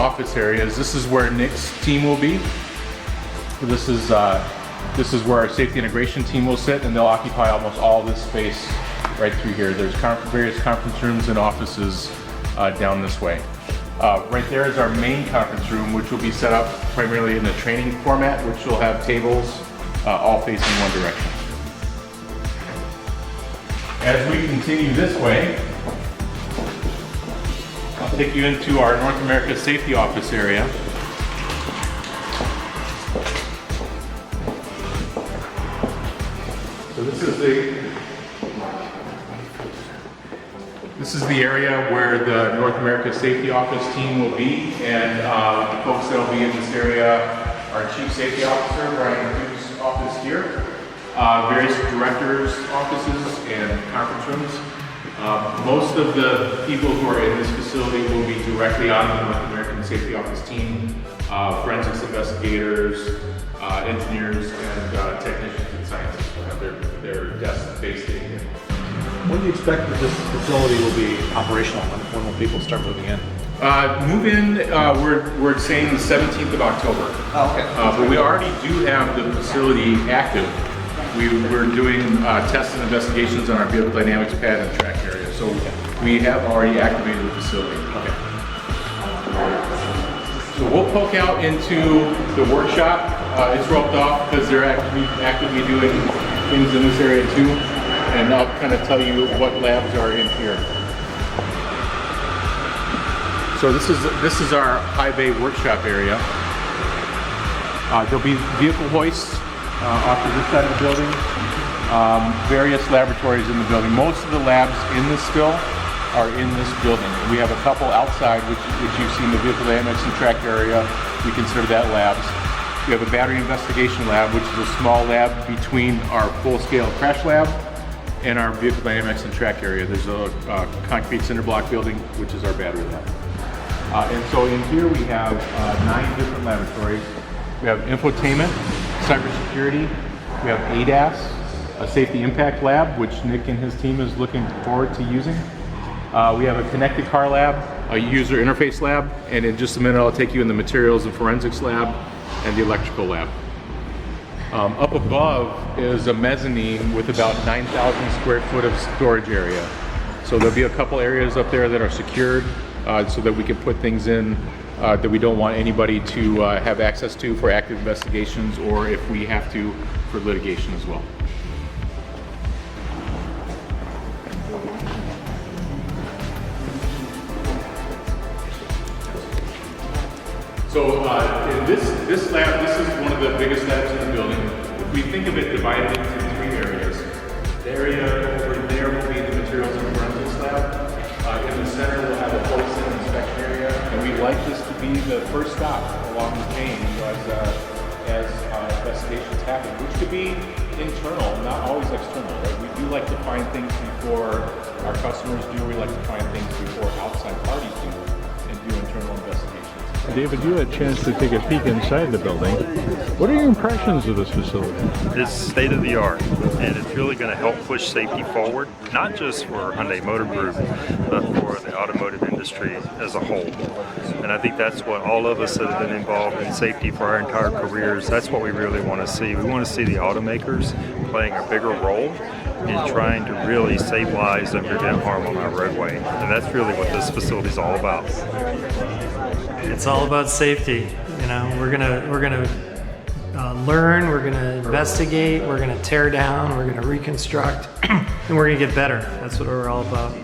office areas. This is where Nick's team will be. This is where our safety integration team will sit, and they'll occupy almost all this space right through here. There's various conference rooms and offices down this way. Right there is our main conference room, which will be set up primarily in a training format, which will have tables all facing one direction. As we continue this way, I'll take you into our North America Safety Office area. So this is the area where the North America Safety Office team will be, and the folks that will be in this area are Chief Safety Officer Brian Duke's office here, various directors' offices and conference rooms. Most of the people who are in this facility will be directly on the North American Safety Office team, forensics investigators, engineers, and technicians and scientists will have their desks based in here. When do you expect that this facility will be operational? When will people start moving in? Move in, we're saying the 17th of October. Oh, okay. But we already do have the facility active. We're doing tests and investigations on our vehicle dynamics pad and track area. So we have already activated the facility. Okay. So we'll poke out into the workshop. It's roped off because they're actively doing things in this area too. And I'll kind of tell you what labs are in here. So this is our high bay workshop area. There'll be vehicle hoists off to this side of the building. Various laboratories in the building. Most of the labs in this still are in this building. We have a couple outside, which you've seen, the vehicle dynamics and track area. We consider that labs. We have a battery investigation lab, which is a small lab between our full-scale crash lab and our vehicle dynamics and track area. There's a concrete cinder block building, which is our battery lab. And so in here we have 9 different laboratories. We have infotainment, cybersecurity, we have ADAS, a safety impact lab, which Nick and his team is looking forward to using. We have a connected car lab, a user interface lab, and in just a minute I'll take you in the materials and forensics lab and the electrical lab. Up above is a mezzanine with about 9,000 square foot of storage area. So there'll be a couple areas up there that are secured so that we can put things in that we don't want anybody to have access to for active investigations, or if we have to, for litigation as well. So in this lab, this is one of the biggest labs in the building. If we think of it divided into 3 areas, the area over there will be the materials and forensics lab. In the center, we'll have a hoist and inspection area, and we'd like this to be the first stop along the chain as investigations happen, which could be internal, not always external. Right? We do like to find things before our customers do. We like to find things before outside parties do, and do internal investigations. David, you had a chance to take a peek inside the building. What are your impressions of this facility? It's state of the art, and it's really going to help push safety forward, not just for Hyundai Motor Group, but for the automotive industry as a whole. And I think that's what all of us that have been involved in safety for our entire careers, that's what we really want to see. We want to see the automakers playing a bigger role in trying to really save lives and prevent harm on our roadway. And that's really what this facility is all about. It's all about safety. You know, we're gonna learn, we're gonna investigate, we're gonna tear down, we're gonna reconstruct, and we're gonna get better. That's what we're all about.